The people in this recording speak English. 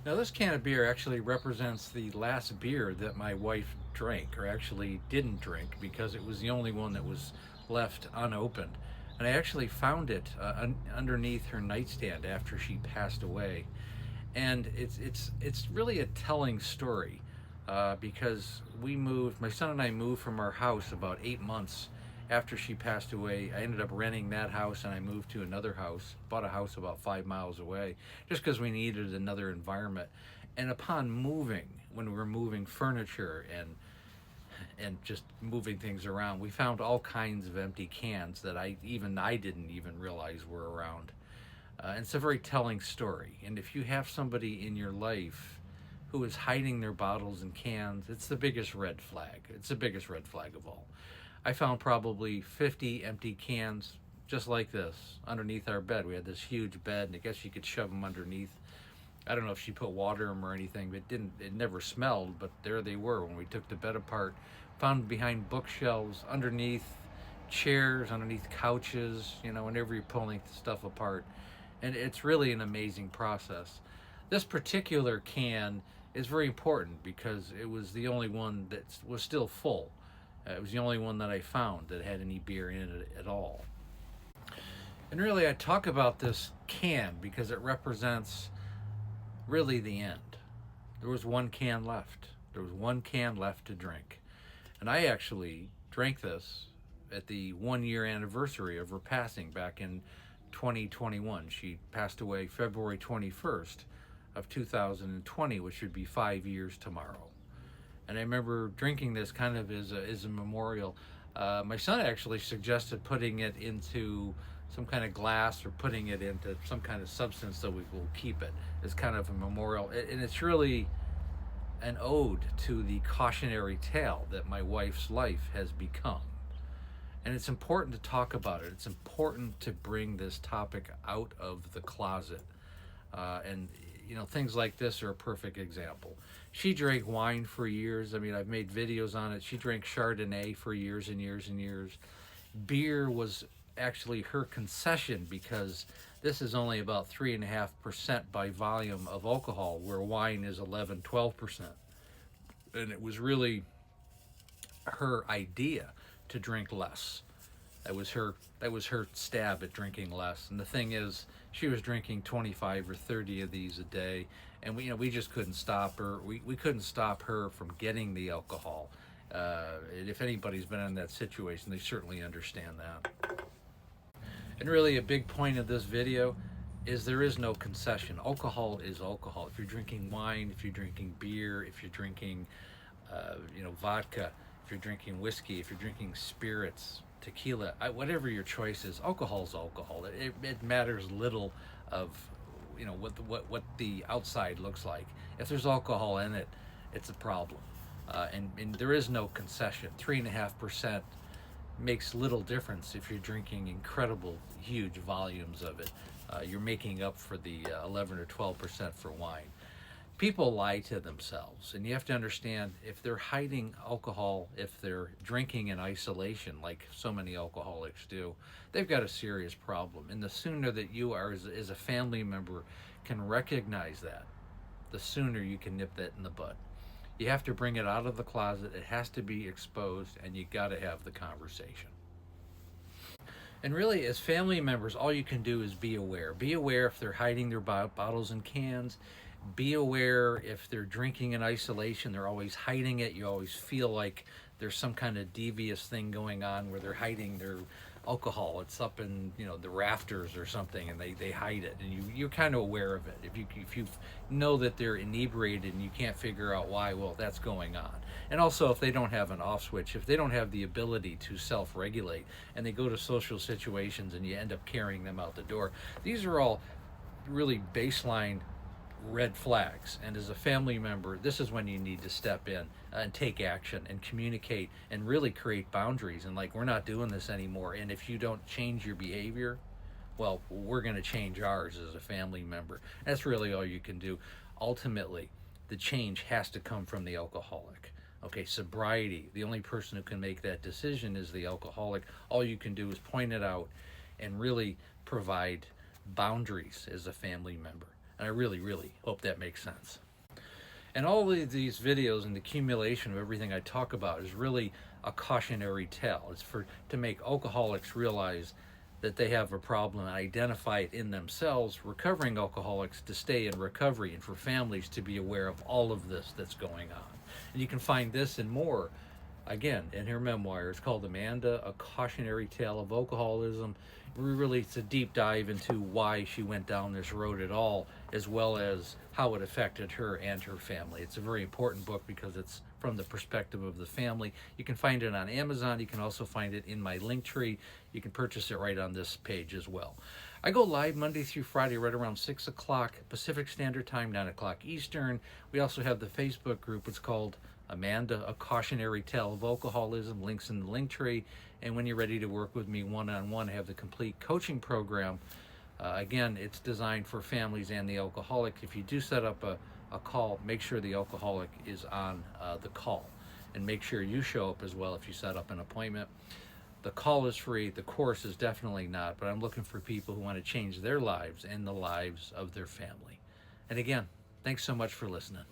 Now, this can of beer actually represents the last beer that my wife drank, or actually didn't drink, because it was the only one that was left unopened. And I actually found it underneath her nightstand after she passed away. And it's really a telling story, because we moved. My son and I moved from our house about 8 months after she passed away. I ended up renting that house, and I moved to another house. Bought a house about 5 miles away, just because we needed another environment. And upon moving, when we were moving furniture and just moving things around, we found all kinds of empty cans that I didn't even realize were around. And it's a very telling story. And if you have somebody in your life who is hiding their bottles and cans, it's the biggest red flag. It's the biggest red flag of all. I found probably 50 empty cans just like this underneath our bed. We had this huge bed, and I guess you could shove them underneath. I don't know if she put water in them or anything, but it never smelled, but there they were when we took the bed apart. Found behind bookshelves, underneath chairs, underneath couches, whenever you're pulling stuff apart. And it's really an amazing process. This particular can is very important because it was the only one that was still full. It was the only one that I found that had any beer in it at all. And really, I talk about this can because it represents really the end. There was one can left. There was one can left to drink. And I actually drank this at the 1 year anniversary of her passing back in 2021. She passed away February 21st of 2020, which would be 5 years tomorrow. And I remember drinking this kind of as a memorial. My son actually suggested putting it into some kind of glass or putting it into some kind of substance so we will keep it as kind of a memorial. And it's really an ode to the cautionary tale that my wife's life has become. And it's important to talk about it. It's important to bring this topic out of the closet. And things like this are a perfect example. She drank wine for years. I mean, I've made videos on it. She drank Chardonnay for years and years and years. Beer was actually her concession because this is only about 3.5% by volume of alcohol, where wine is 11, 12%. And it was really her idea to drink less. That was her stab at drinking less. And the thing is, she was drinking 25 or 30 of these a day, and we just couldn't stop her. We couldn't stop her from getting the alcohol. And if anybody's been in that situation, they certainly understand that. And really, a big point of this video is there is no concession. Alcohol is alcohol. If you're drinking wine, if you're drinking beer, if you're drinking, vodka, if you're drinking whiskey, if you're drinking spirits, tequila, whatever your choice is, alcohol is alcohol. It matters little of what the outside looks like. If there's alcohol in it, it's a problem. And there is no concession. 3.5% makes little difference if you're drinking incredible, huge volumes of it. You're making up for the 11 or 12% for wine. People lie to themselves, and you have to understand, if they're hiding alcohol, if they're drinking in isolation like so many alcoholics do, they've got a serious problem. And the sooner that you are, as a family member, can recognize that, the sooner you can nip that in the bud. You have to bring it out of the closet. It has to be exposed, and you got to have the conversation. And really, as family members, all you can do is be aware. Be aware if they're hiding their bottles and cans. Be aware if they're drinking in isolation, they're always hiding it. You always feel like there's some kind of devious thing going on where they're hiding their alcohol. It's up in the rafters or something, and they hide it, and you're kind of aware of it. If you know that they're inebriated and you can't figure out why, well, that's going on. And also, if they don't have an off switch, if they don't have the ability to self-regulate, and they go to social situations and you end up carrying them out the door, these are all really baseline red flags. And as a family member, this is when you need to step in and take action and communicate and really create boundaries, and we're not doing this anymore. And if you don't change your behavior, well, we're going to change ours as a family member. That's really all you can do. Ultimately, the change has to come from the alcoholic. Okay, sobriety, the only person who can make that decision is the alcoholic. All you can do is point it out and really provide boundaries as a family member. And I really, really hope that makes sense. And all of these videos and the accumulation of everything I talk about is really a cautionary tale. It's to make alcoholics realize that they have a problem and identify it in themselves, recovering alcoholics to stay in recovery, and for families to be aware of all of this that's going on. And you can find this and more, again, in her memoir. It's called Amanda, A Cautionary Tale of Alcoholism. Really, it's a deep dive into why she went down this road at all, as well as how it affected her and her family. It's a very important book because it's from the perspective of the family. You can find it on Amazon. You can also find it in my link tree. You can purchase it right on this page as well. I go live Monday through Friday right around 6 o'clock Pacific Standard Time, 9 o'clock Eastern. We also have the Facebook group. It's called Amanda, A Cautionary Tale of Alcoholism. Links in the link tree. And when you're ready to work with me one-on-one, I have the complete coaching program. Again, it's designed for families and the alcoholic. If you do set up a call, make sure the alcoholic is on the call. And make sure you show up as well if you set up an appointment. The call is free. The course is definitely not. But I'm looking for people who want to change their lives and the lives of their family. And again, thanks so much for listening.